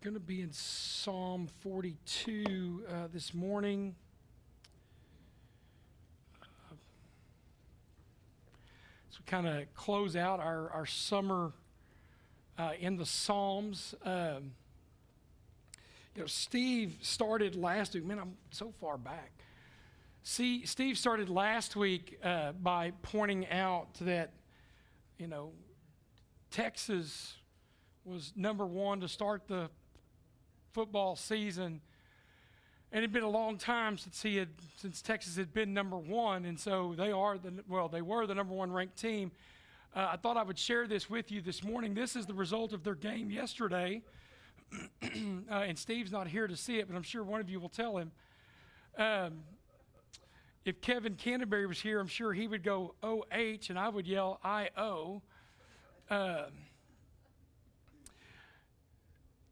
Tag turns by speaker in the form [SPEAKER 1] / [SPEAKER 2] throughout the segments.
[SPEAKER 1] Going to be in Psalm 42 this morning. So we kind of close out our summer in the Psalms. Steve started last week. Man, I'm so far back. See, Steve started last week by pointing out that, Texas was number one to start the football season, and it had been a long time since Texas had been number one, and so they were the number one ranked team. I thought I would share this with you this morning. This is the result of their game yesterday, and Steve's not here to see it, but I'm sure one of you will tell him. If Kevin Canterbury was here, I'm sure he would go OH, and I would yell IO.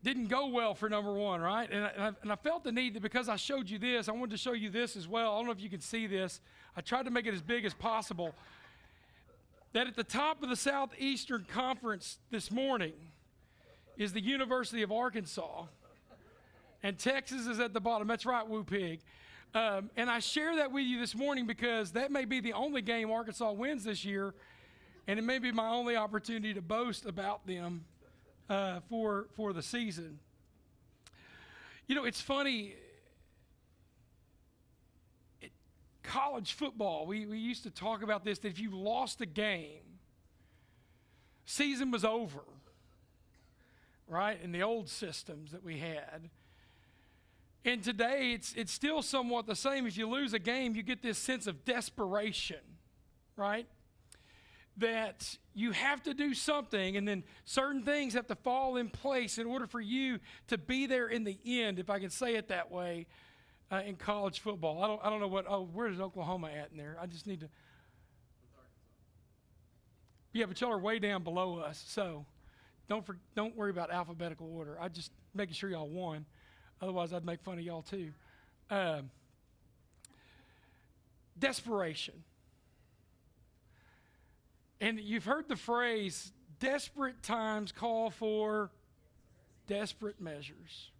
[SPEAKER 1] Didn't go well for number one, right? And I felt the need that because I showed you this, I wanted to show you this as well. I don't know if you can see this. I tried to make it as big as possible. That at the top of the Southeastern Conference this morning is the University of Arkansas. And Texas is at the bottom. That's right, Woo Pig. And I share that with you this morning because that may be the only game Arkansas wins this year, and it may be my only opportunity to boast about them for the season. It's funny. College football, we used to talk about this, that if you lost a game, season was over, right, in the old systems that we had. And today, it's still somewhat the same. If you lose a game, you get this sense of desperation, right? That you have to do something, and then certain things have to fall in place in order for you to be there in the end, if I can say it that way, in college football. I don't know where's Oklahoma at in there? I just need to. Yeah, but y'all are way down below us, so don't worry about alphabetical order. I'm just making sure y'all won. Otherwise, I'd make fun of y'all too. Desperation. And you've heard the phrase, desperate times call for desperate measures.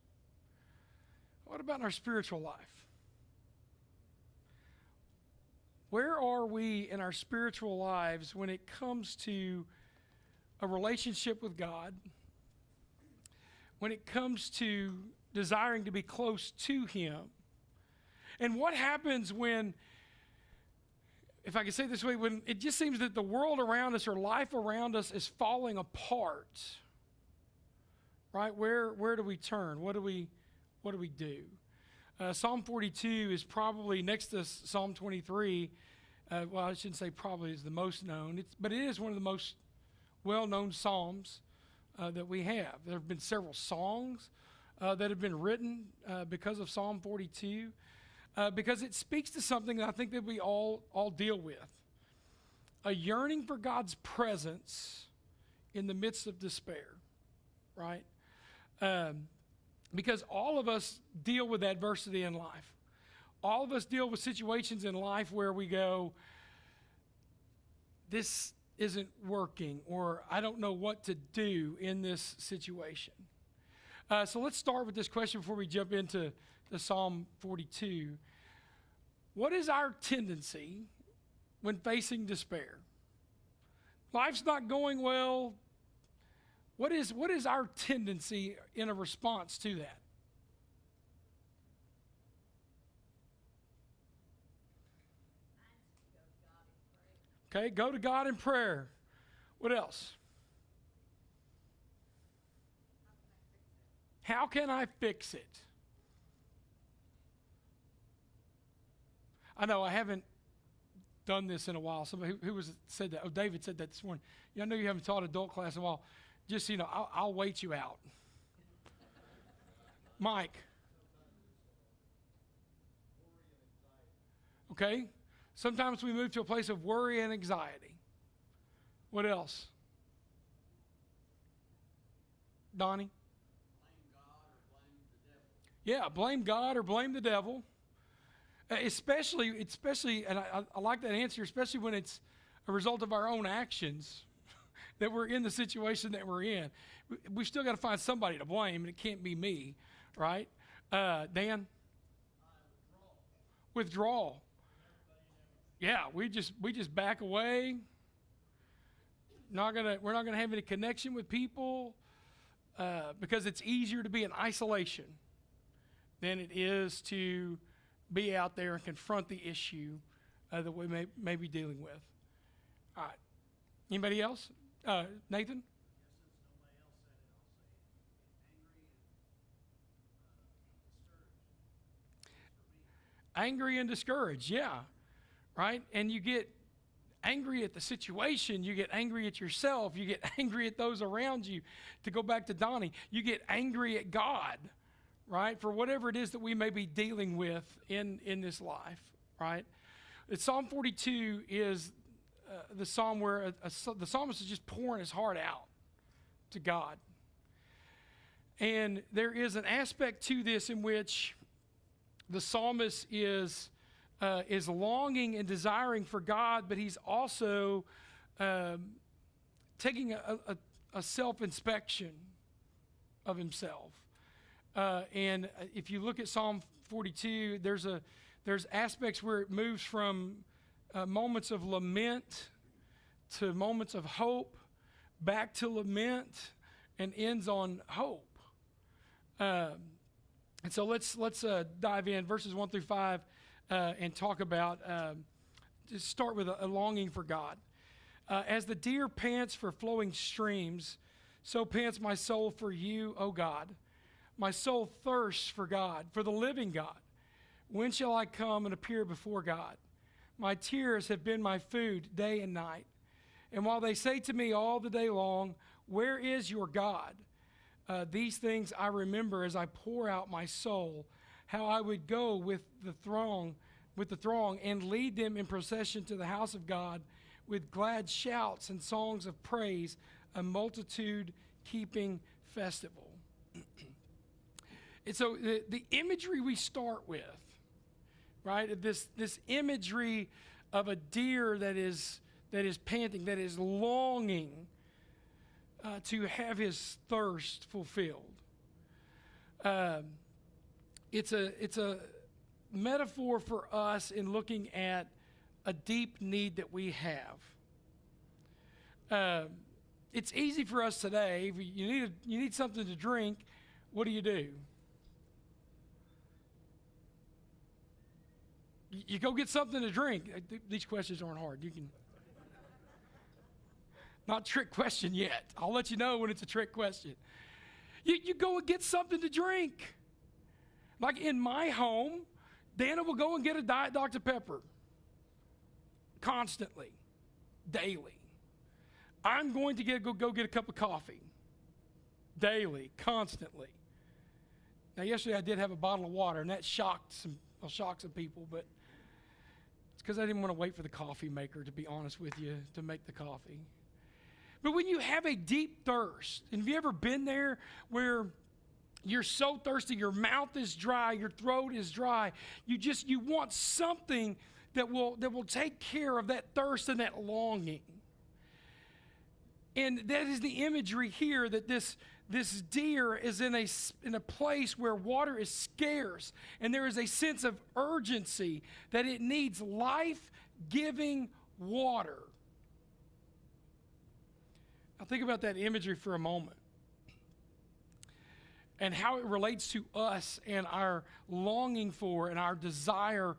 [SPEAKER 1] What about in our spiritual life? Where are we in our spiritual lives when it comes to a relationship with God? When it comes to desiring to be close to Him? And what happens when, if I can say it this way, when it just seems that the world around us or life around us is falling apart, right? Where do we turn? What do we do? Psalm 42 is probably next to Psalm 23. Well, I shouldn't say probably is the most known, but it is one of the most well-known psalms that we have. There have been several songs that have been written because of Psalm 42. Because it speaks to something that I think that we all deal with. A yearning for God's presence in the midst of despair, right? Because all of us deal with adversity in life. All of us deal with situations in life where we go, this isn't working, or I don't know what to do in this situation. So let's start with this question before we jump into the Psalm 42. What is our tendency when facing despair? Life's not going well. What is our tendency in a response to that? Okay, go to God in prayer. What else? How can I fix it? I know I haven't done this in a while. Somebody who said that? Oh, David said that this morning. I know you haven't taught adult class in a while. Just, I'll wait you out. Mike. Okay. Sometimes we move to a place of worry and anxiety. What else? Donnie? Blame God or blame the devil. Especially, and I like that answer, especially when it's a result of our own actions that we're in the situation that we're in. We still got to find somebody to blame, and it can't be me, right? Dan? Withdrawal. Yeah, we just back away. We're not gonna have any connection with people because it's easier to be in isolation than it is to be out there and confront the issue that we may be dealing with. All right. Anybody else? Nathan? Angry and discouraged, yeah. Right? And you get angry at the situation, you get angry at yourself, you get angry at those around you. To go back to Donnie, you get angry at God, right? For whatever it is that we may be dealing with in this life, right? Psalm 42 is the psalm where the psalmist is just pouring his heart out to God. And there is an aspect to this in which the psalmist is longing and desiring for God, but he's also taking a self-inspection of himself. And if you look at Psalm 42, there's aspects where it moves from moments of lament to moments of hope, back to lament, and ends on hope. And so let's dive in verses 1 through 5 and talk about, just start with a longing for God. As the deer pants for flowing streams, so pants my soul for you, O God. My soul thirsts for God, for the living God. When shall I come and appear before God? My tears have been my food day and night. And while they say to me all the day long, where is your God? These things I remember as I pour out my soul, how I would go with the throng and lead them in procession to the house of God with glad shouts and songs of praise, a multitude keeping festival. And so the imagery we start with, right? This imagery of a deer that is panting, that is longing to have his thirst fulfilled. It's a metaphor for us in looking at a deep need that we have. It's easy for us today. If you need something to drink, what do? You go get something to drink. These questions aren't hard. You can. Not trick question yet. I'll let you know when it's a trick question. You go and get something to drink. Like in my home, Dana will go and get a Diet Dr. Pepper. Constantly. Daily. I'm going to go get a cup of coffee. Daily. Constantly. Now, yesterday I did have a bottle of water, and that shocked some people, but it's because I didn't want to wait for the coffee maker, to be honest with you, to make the coffee. But when you have a deep thirst, and have you ever been there where you're so thirsty, your mouth is dry, your throat is dry, you want something that will take care of that thirst and that longing. And that is the imagery here, that this deer is in a place where water is scarce, and there is a sense of urgency that it needs life-giving water. Now think about that imagery for a moment and how it relates to us and our longing for and our desire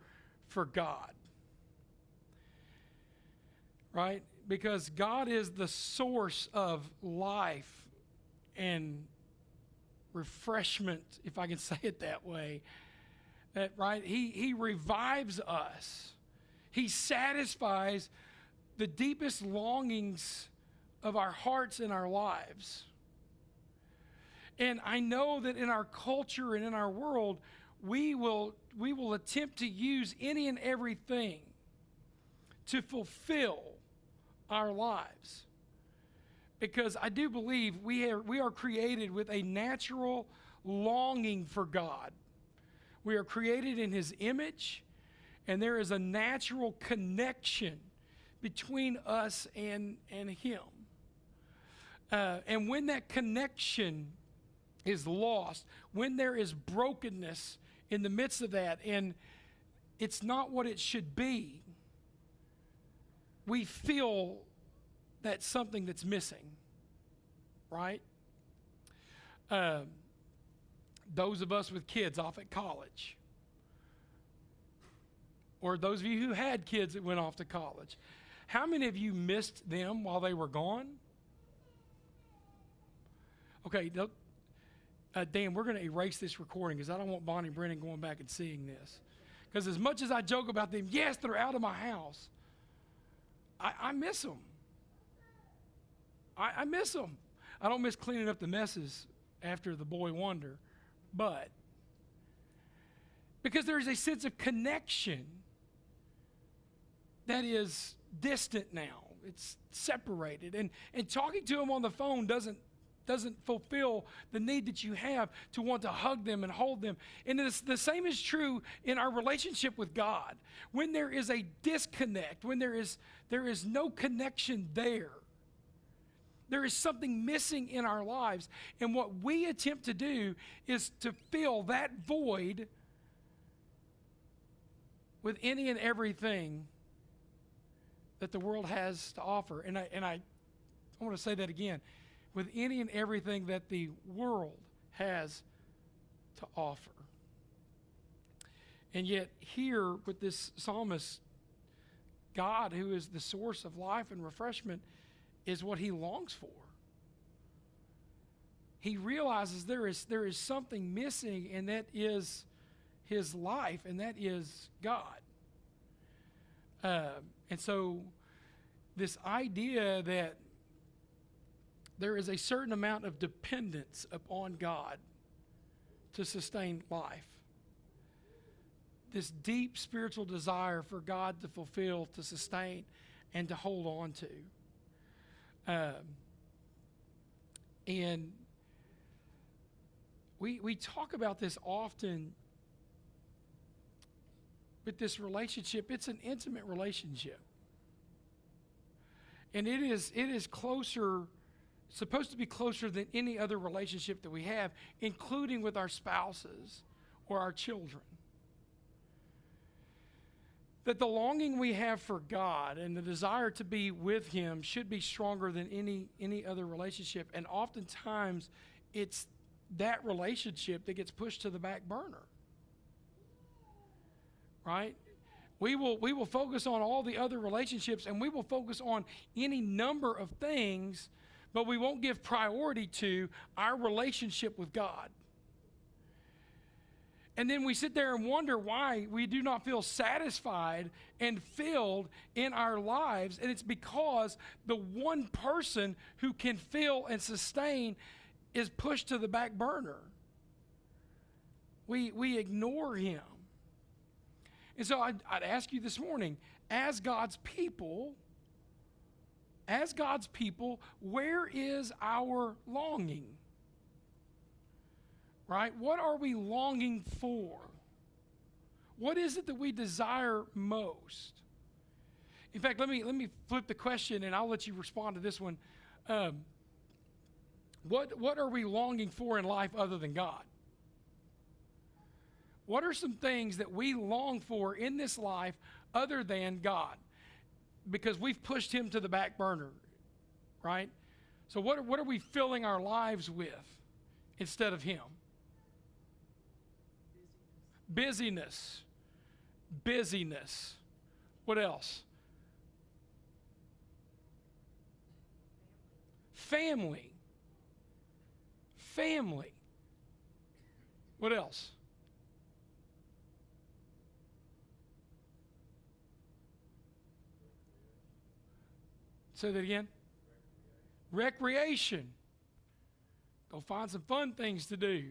[SPEAKER 1] for God. Right? Because God is the source of life and refreshment, if I can say it that way. Right? He revives us. He satisfies the deepest longings of our hearts and our lives. And I know that in our culture and in our world, we will attempt to use any and everything to fulfill our lives. Because I do believe we are created with a natural longing for God. We are created in His image, and there is a natural connection between us and Him. And when that connection is lost, when there is brokenness in the midst of that, and it's not what it should be, we feel that's something that's missing, right? Those of us with kids off at college, or those of you who had kids that went off to college, how many of you missed them while they were gone? Okay, Dan, we're going to erase this recording because I don't want Bonnie and Brennan going back and seeing this. Because as much as I joke about them, yes, they're out of my house, I miss them. I miss them. I don't miss cleaning up the messes after the boy wonder, but because there is a sense of connection that is distant now. It's separated. And talking to them on the phone doesn't fulfill the need that you have to want to hug them and hold them. And the same is true in our relationship with God. When there is a disconnect, when there is no connection there is something missing in our lives. And what we attempt to do is to fill that void with any and everything that the world has to offer. And I want to say that again. With any and everything that the world has to offer. And yet here with this psalmist, God, who is the source of life and refreshment, is what he longs for. He realizes there is something missing, and that is his life, and that is God. And so this idea that there is a certain amount of dependence upon God to sustain life. This deep spiritual desire for God to fulfill, to sustain, and to hold on to. And we talk about this often, but this relationship, it's an intimate relationship. And it is closer, supposed to be closer than any other relationship that we have, including with our spouses or our children. That the longing we have for God and the desire to be with him should be stronger than any other relationship. And oftentimes it's that relationship that gets pushed to the back burner. Right? We will focus on all the other relationships, and we will focus on any number of things, but we won't give priority to our relationship with God. And then we sit there and wonder why we do not feel satisfied and filled in our lives. And it's because the one person who can fill and sustain is pushed to the back burner. We ignore him. And so I'd ask you this morning, as God's people, where is our longing? Right? What are we longing for? What is it that we desire most? In fact, let me flip the question, and I'll let you respond to this one. What are we longing for in life other than God? What are some things that we long for in this life other than God? Because we've pushed him to the back burner, right? So what are we filling our lives with instead of him? Busyness. What else? Family. What else? Say that again. Recreation. Go find some fun things to do.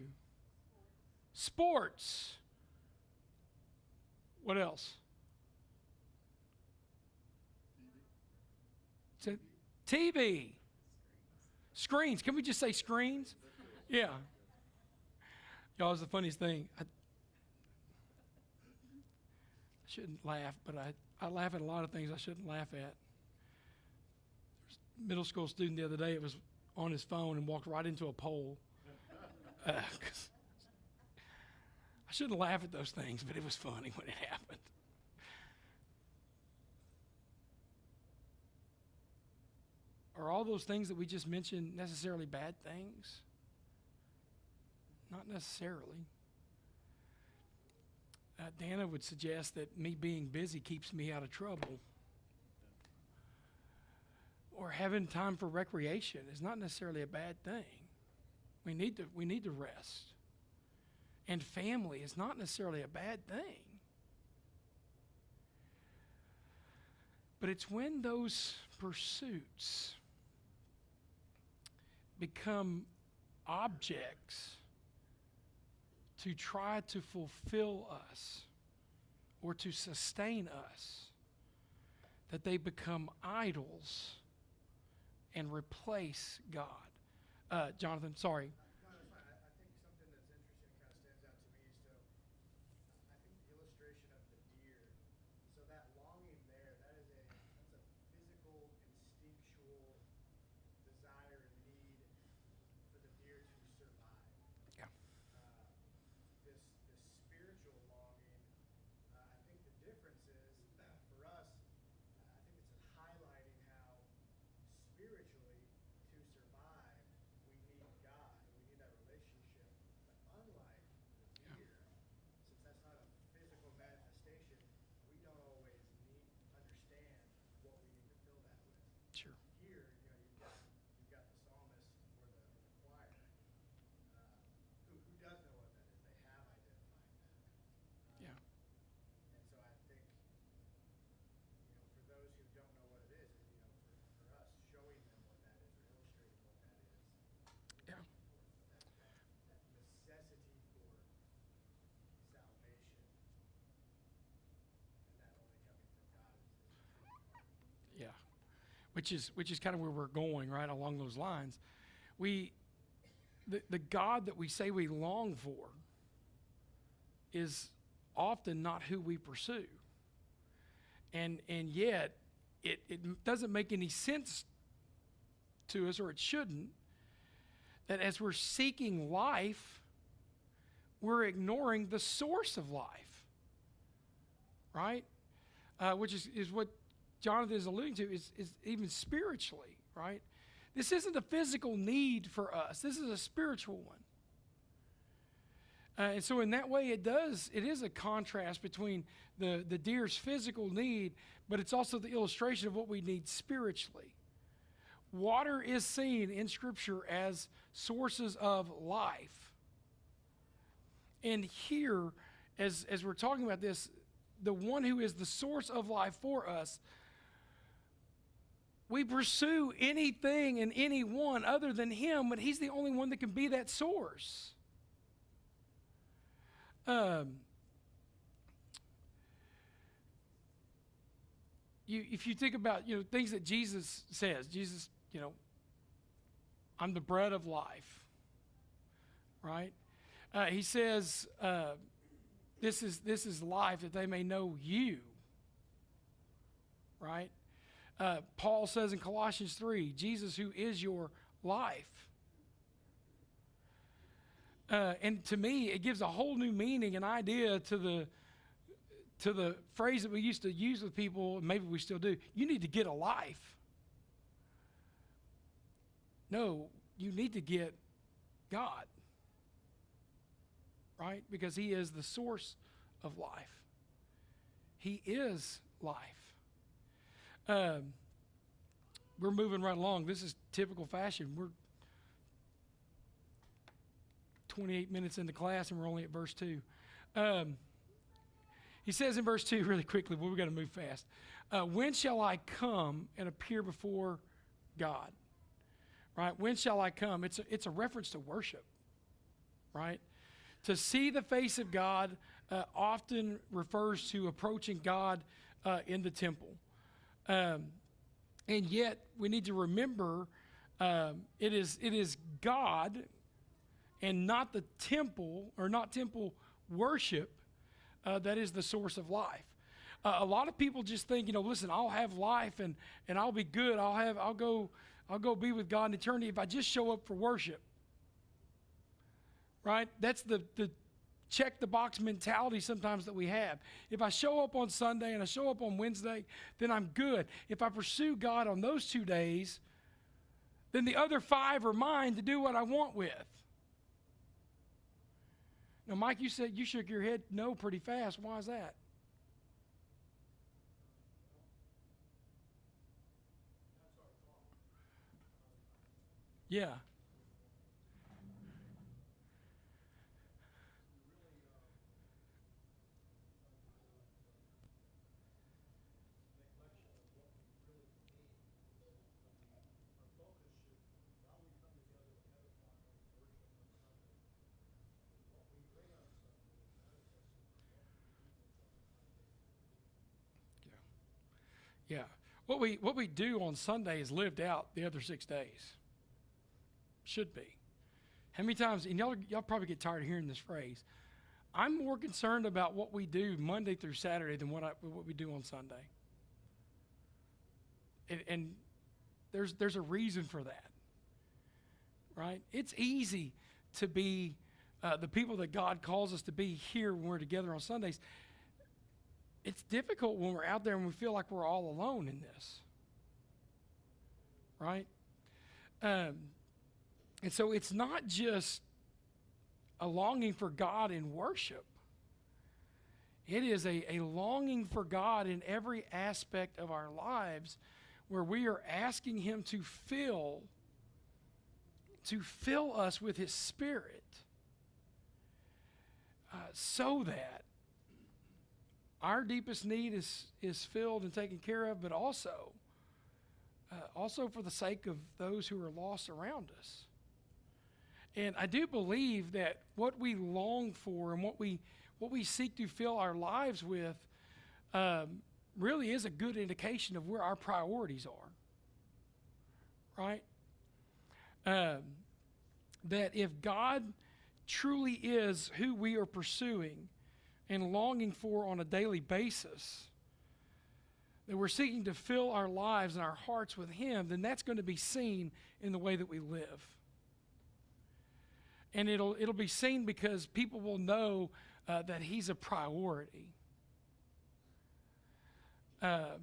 [SPEAKER 1] Sports. What else? TV. Screens. Can we just say screens? Yeah. Y'all, it's the funniest thing. I shouldn't laugh, but I laugh at a lot of things I shouldn't laugh at. Middle school student the other day, it was on his phone and walked right into a pole. 'Cause I shouldn't laugh at those things, but it was funny when it happened. Are all those things that we just mentioned necessarily bad things? Not necessarily. Dana would suggest that me being busy keeps me out of trouble. Or having time for recreation is not necessarily a bad thing. We need to rest. And family is not necessarily a bad thing. But it's when those pursuits become objects to try to fulfill us or to sustain us that they become idols and replace God. Jonathan, sorry.
[SPEAKER 2] No, that's fine. I think something that's interesting kind of stands out to me. So I think the illustration of the deer. So that longing there, that's a physical, instinctual desire and need for the deer to survive.
[SPEAKER 1] Yeah.
[SPEAKER 2] This spiritual longing. I think the difference is for us. I think it's highlighting how spiritually to survive we need God. We need that relationship. But unlike the deer, since that's not a physical manifestation, we don't always understand what we need to fill that with.
[SPEAKER 1] Sure.
[SPEAKER 2] Here, you've got the psalmist or the choir who does know what that is. They have identified that.
[SPEAKER 1] Yeah.
[SPEAKER 2] And so I think, for those who don't know what it is, for us, showing them what that is or illustrating what that is.
[SPEAKER 1] Yeah.
[SPEAKER 2] That necessity for salvation, and that only coming from God is
[SPEAKER 1] Yeah. Which is kind of where we're going, right, along those lines. The God that we say we long for is often not who we pursue. And yet it doesn't make any sense to us, or it shouldn't, that as we're seeking life, we're ignoring the source of life, right? Which is what Jonathan is alluding to, is even spiritually, right? This isn't a physical need for us. This is a spiritual one. And so in that way, it is a contrast between the deer's physical need, but it's also the illustration of what we need spiritually. Water is seen in Scripture as sources of life. And here, as we're talking about this, the one who is the source of life for us, we pursue anything and anyone other than him, but he's the only one that can be that source. If you think about things that Jesus says, I'm the bread of life, right? He says, this is life, that they may know you, right? Paul says in Colossians 3, Jesus who is your life. And to me, it gives a whole new meaning and idea to the phrase that we used to use with people, and maybe we still do. You need to get a life. No, you need to get God, right? Because he is the source of life. He is life. We're moving right along. This is typical fashion. We're 28 minutes into class, and we're only at verse 2. He says in verse 2, really quickly, but we've got to move fast. When shall I come and appear before God? Right? When shall I come? It's a reference to worship, right? To see the face of God often refers to approaching God in the temple. And yet, we need to remember it is God and not the temple, or not temple worship, that is the source of life. A lot of people just think, listen, I'll have life and I'll be good. I'll I'll go be with God in eternity if I just show up for worship. Right? That's the check the box mentality sometimes that we have. If I show up on Sunday and I show up on Wednesday, then I'm good. If I pursue God on those 2 days, then the other 5 are mine to do what I want with. Now, Mike, you said you shook your head no pretty fast. Why is that? Yeah. Yeah. What we do on Sunday is lived out the other 6 days. Should be. How many times, and y'all probably get tired of hearing this phrase, I'm more concerned about what we do Monday through Saturday than what we do on Sunday. And there's a reason for that. Right? It's easy to be the people that God calls us to be here when we're together on Sundays. It's difficult when we're out there and we feel like we're all alone in this. Right? And so it's not just a longing for God in worship. It is a longing for God in every aspect of our lives where we are asking Him to fill us with His Spirit so that our deepest need is filled and taken care of, but also for the sake of those who are lost around us. And I do believe that what we long for and what we seek to fill our lives with really is a good indication of where our priorities are. Right? That if God truly is who we are pursuing and longing for on a daily basis, that we're seeking to fill our lives and our hearts with Him, then that's going to be seen in the way that we live. And it'll be seen because people will know that He's a priority. And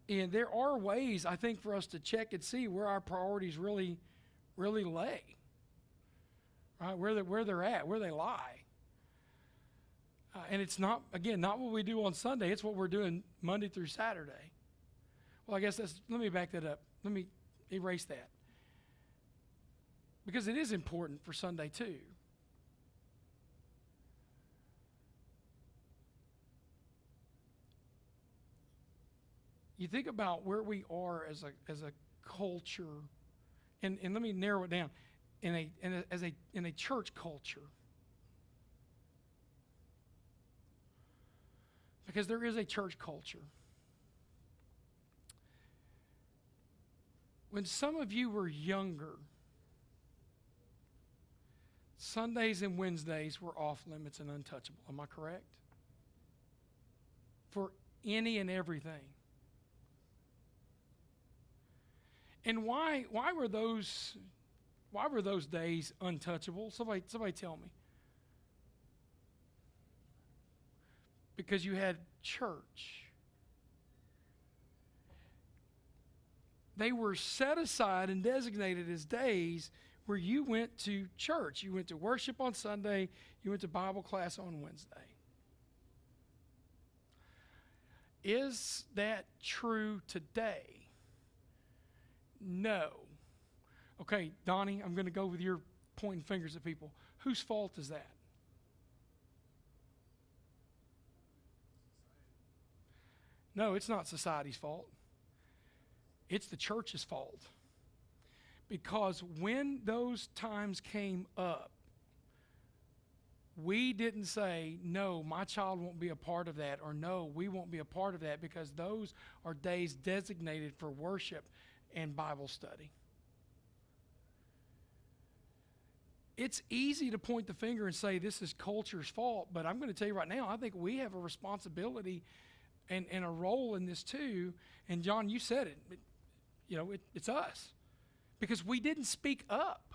[SPEAKER 1] there are ways, I think, for us to check and see where our priorities really lay. Right? Where they're at, where they lie. And it's not what we do on Sunday. It's what we're doing Monday through Saturday. Well, I guess let me back that up. Let me erase that. Because it is important for Sunday too. You think about where we are as a culture, and let me narrow it down, in a church culture. Because there is a church culture. When some of you were younger, Sundays and Wednesdays were off limits and untouchable. Am I correct? For any and everything. And why were those days untouchable? Somebody tell me. Because you had church. They were set aside and designated as days where you went to church. You went to worship on Sunday. You went to Bible class on Wednesday. Is that true today? No. Okay, Donnie, I'm going to go with your pointing fingers at people. Whose fault is that? No, it's not society's fault. It's the church's fault. Because when those times came up, we didn't say, no, my child won't be a part of that, or no, we won't be a part of that, because those are days designated for worship and Bible study. It's easy to point the finger and say this is culture's fault, but I'm going to tell you right now, I think we have a responsibility and a role in this too. And John, you said it. it's us because we didn't speak up.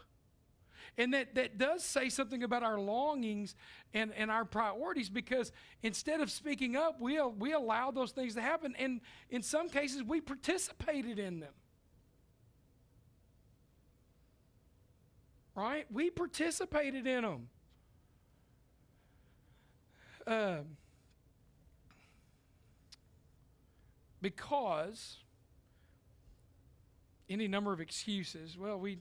[SPEAKER 1] And that does say something about our longings and our priorities, because instead of speaking up, we allow those things to happen. And in some cases, we participated in them. Right? We participated in them. Because any number of excuses. Well, we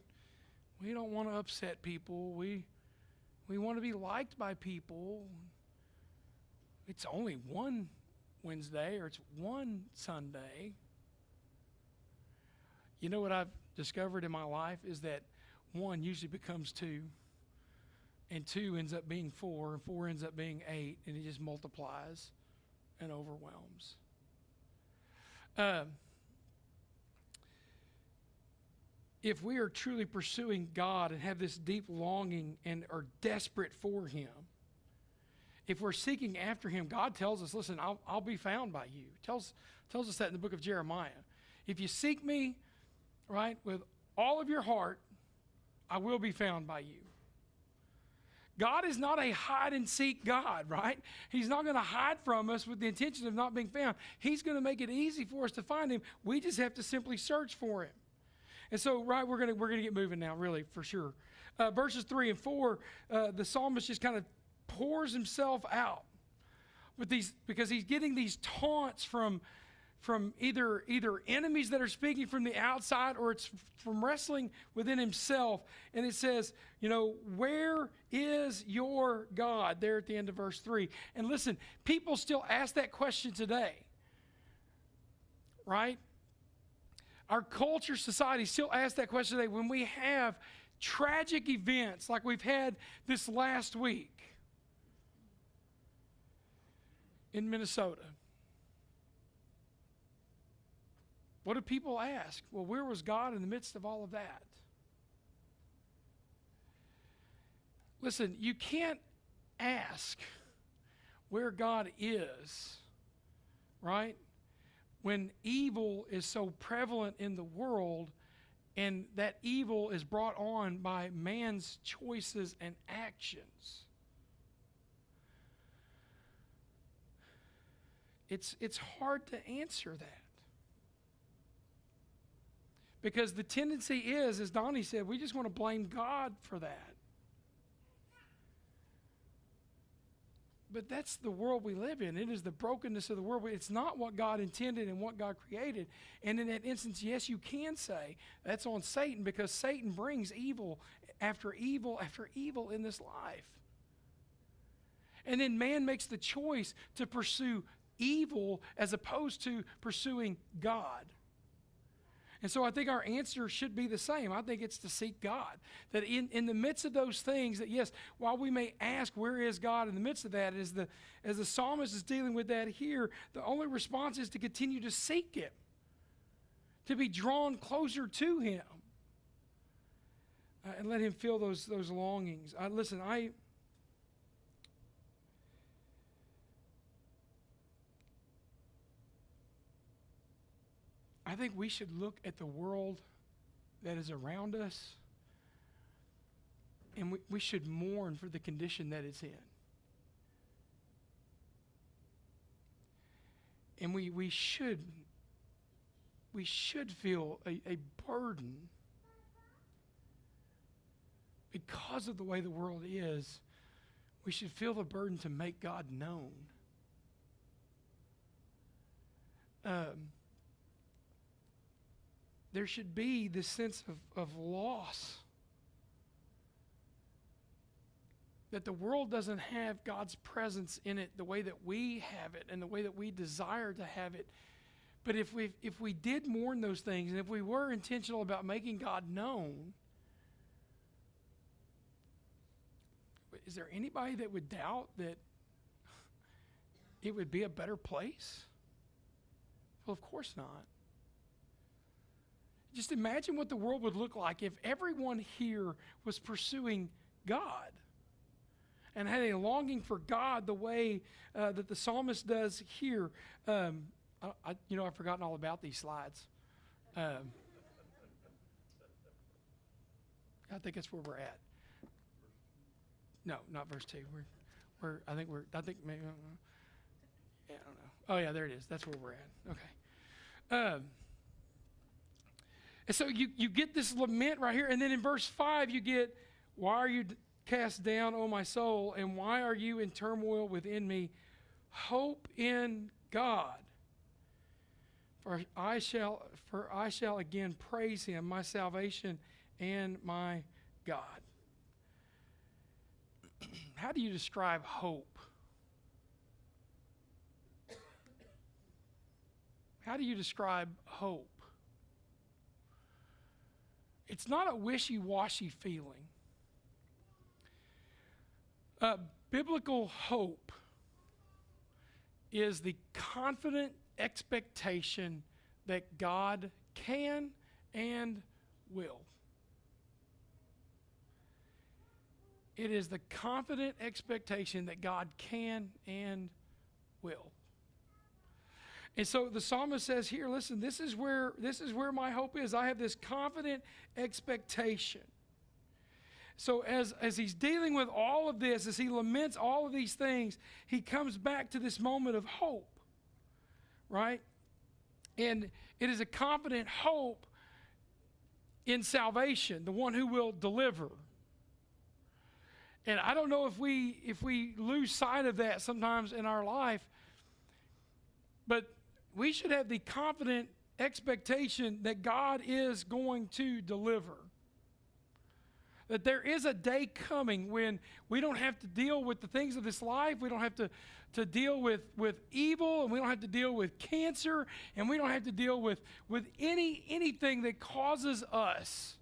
[SPEAKER 1] don't want to upset people. We want to be liked by people. It's only one Wednesday, or it's one Sunday. You know what I've discovered in my life is that one usually becomes two, and two ends up being four, and four ends up being eight, and it just multiplies and overwhelms. If we are truly pursuing God and have this deep longing and are desperate for Him, if we're seeking after Him, God tells us, listen, I'll be found by you. Tells us that in the book of Jeremiah. If you seek me, right, with all of your heart, I will be found by you. God is not a hide and seek God, right? He's not going to hide from us with the intention of not being found. He's going to make it easy for us to find Him. We just have to simply search for Him. And so, right, we're gonna get moving now, really, for sure. Verses 3 and 4, the psalmist just kind of pours himself out with these, because he's getting these taunts from either enemies that are speaking from the outside, or it's from wrestling within himself. And it says, where is your God? There at the end of verse 3. And listen, people still ask that question today, right? Our culture, society still asks that question today when we have tragic events like we've had this last week in Minnesota. What do people ask? Well, where was God in the midst of all of that? Listen, you can't ask where God is, right, when evil is so prevalent in the world, and that evil is brought on by man's choices and actions. It's hard to answer that. Because the tendency is, as Donnie said, we just want to blame God for that. But that's the world we live in. It is the brokenness of the world. It's not what God intended and what God created. And in that instance, yes, you can say that's on Satan, because Satan brings evil after evil after evil in this life. And then man makes the choice to pursue evil as opposed to pursuing God. And so I think our answer should be the same. I think it's to seek God. That in the midst of those things, that yes, while we may ask, where is God in the midst of that, as the psalmist is dealing with that here, the only response is to continue to seek Him, to be drawn closer to Him, and let Him fill those longings. Listen, I think we should look at the world that is around us, and we should mourn for the condition that it's in. And we should feel a burden because of the way the world is. We should feel the burden to make God known. There should be this sense of loss. That the world doesn't have God's presence in it the way that we have it and the way that we desire to have it. But if we did mourn those things, and if we were intentional about making God known, is there anybody that would doubt that it would be a better place? Well, of course not. Just imagine what the world would look like if everyone here was pursuing God and had a longing for God the way that the psalmist does here. I've forgotten all about these slides. I think that's where we're at. No, not verse 2. I think maybe, yeah, I don't know. Oh, yeah, there it is. That's where we're at. Okay. And so you get this lament right here. And then in verse 5, you get, why are you cast down, O my soul? And why are you in turmoil within me? Hope in God. For I shall again praise him, my salvation and my God. How do you describe hope? How do you describe hope? It's not a wishy-washy feeling. Biblical hope is the confident expectation that God can and will. It is the confident expectation that God can and will. And so the psalmist says here, listen, this is where my hope is. I have this confident expectation. So as he's dealing with all of this, as he laments all of these things, he comes back to this moment of hope, right? And it is a confident hope in salvation, the one who will deliver. And I don't know if we lose sight of that sometimes in our life, but we should have the confident expectation that God is going to deliver. That there is a day coming when we don't have to deal with the things of this life. We don't have to deal with evil, and we don't have to deal with cancer, and we don't have to deal with anything that causes us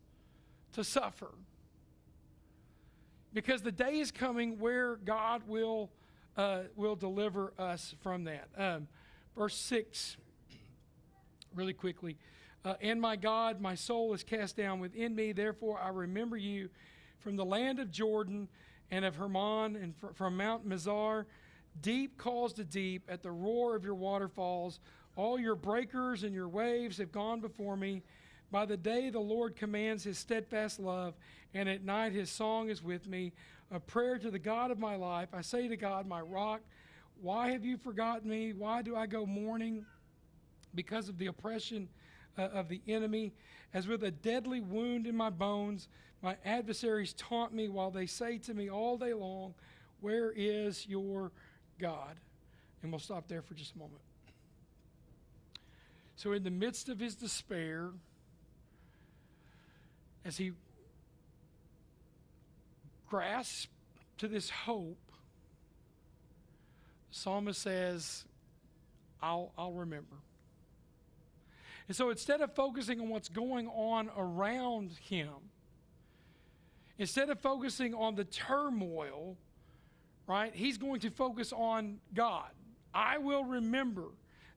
[SPEAKER 1] to suffer. Because the day is coming where God will deliver us from that. Verse 6, really quickly. And my God, my soul is cast down within me. Therefore, I remember you from the land of Jordan and of Hermon and from Mount Mizar. Deep calls to deep at the roar of your waterfalls. All your breakers and your waves have gone before me. By the day the Lord commands his steadfast love, and at night his song is with me, a prayer to the God of my life. I say to God, my rock, why have you forgotten me? Why do I go mourning because of the oppression of the enemy? As with a deadly wound in my bones, my adversaries taunt me while they say to me all day long, where is your God? And we'll stop there for just a moment. So in the midst of his despair, as he grasps to this hope, the psalmist says, I'll remember. And so instead of focusing on what's going on around him, instead of focusing on the turmoil, right, he's going to focus on God. I will remember.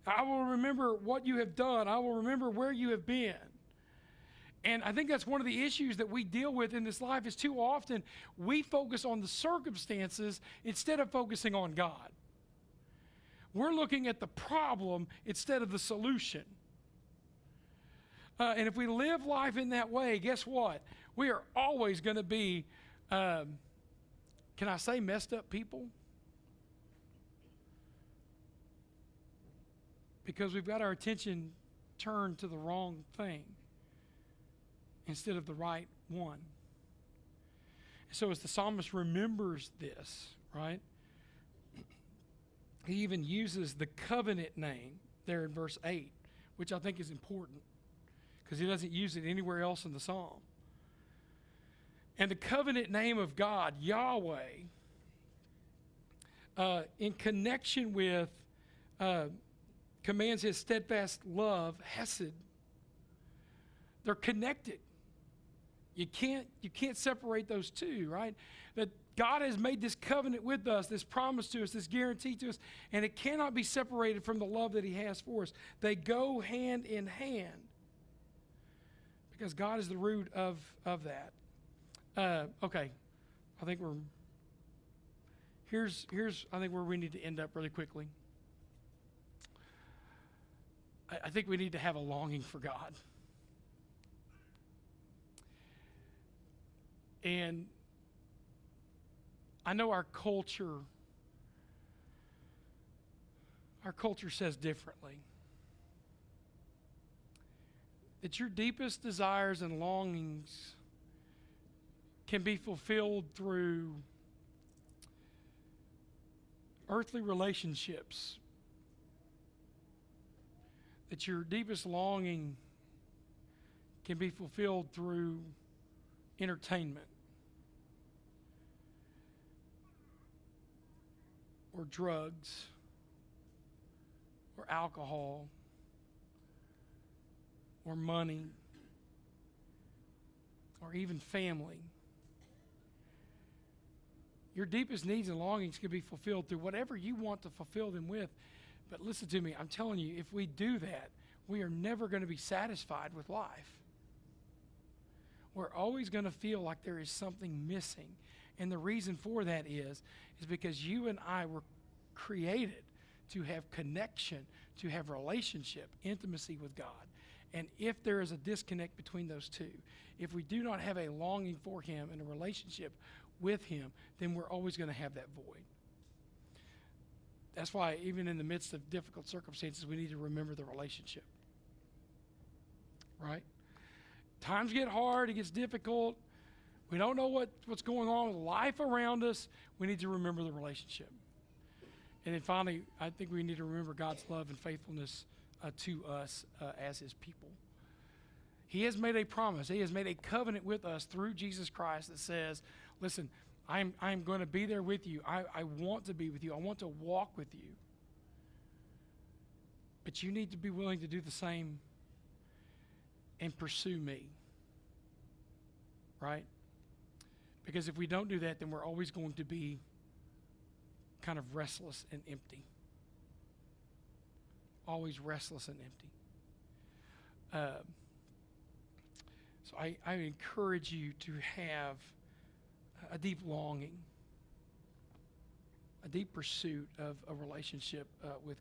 [SPEAKER 1] I will remember what you have done. I will remember where you have been. And I think that's one of the issues that we deal with in this life is too often we focus on the circumstances instead of focusing on God. We're looking at the problem instead of the solution. And if we live life in that way, guess what? We are always going to be, can I say messed up people? Because we've got our attention turned to the wrong thing instead of the right one. So as the psalmist remembers this, right, he even uses the covenant name there in verse 8, which I think is important because he doesn't use it anywhere else in the psalm. And the covenant name of God, Yahweh, in connection with, commands his steadfast love, Hesed. They're connected. You can't separate those two, right? That God has made this covenant with us, this promise to us, this guarantee to us, and it cannot be separated from the love that he has for us. They go hand in hand because God is the root of that. Okay, I think here's I think where we need to end up really quickly. I think we need to have a longing for God. And I know our culture says differently. That your deepest desires and longings can be fulfilled through earthly relationships. That your deepest longing can be fulfilled through entertainment or drugs or alcohol or money or even family. Your deepest needs and longings can be fulfilled through whatever you want to fulfill them with. But listen to me, I'm telling you, if we do that, we are never going to be satisfied with life. We're always going to feel like there is something missing. And the reason for that is because you and I were created to have connection, to have relationship, intimacy with God. And if there is a disconnect between those two, if we do not have a longing for Him and a relationship with Him, then we're always going to have that void. That's why even in the midst of difficult circumstances, we need to remember the relationship. Right? Times get hard, it gets difficult. We don't know what's going on with life around us. We need to remember the relationship. And then finally, I think we need to remember God's love and faithfulness to us as His people. He has made a promise. He has made a covenant with us through Jesus Christ that says, listen, I'm going to be there with you. I want to be with you. I want to walk with you. But you need to be willing to do the same and pursue me. Right? Because if we don't do that, then we're always going to be kind of restless and empty. Always restless and empty. So I encourage you to have a deep longing, a deep pursuit of a relationship with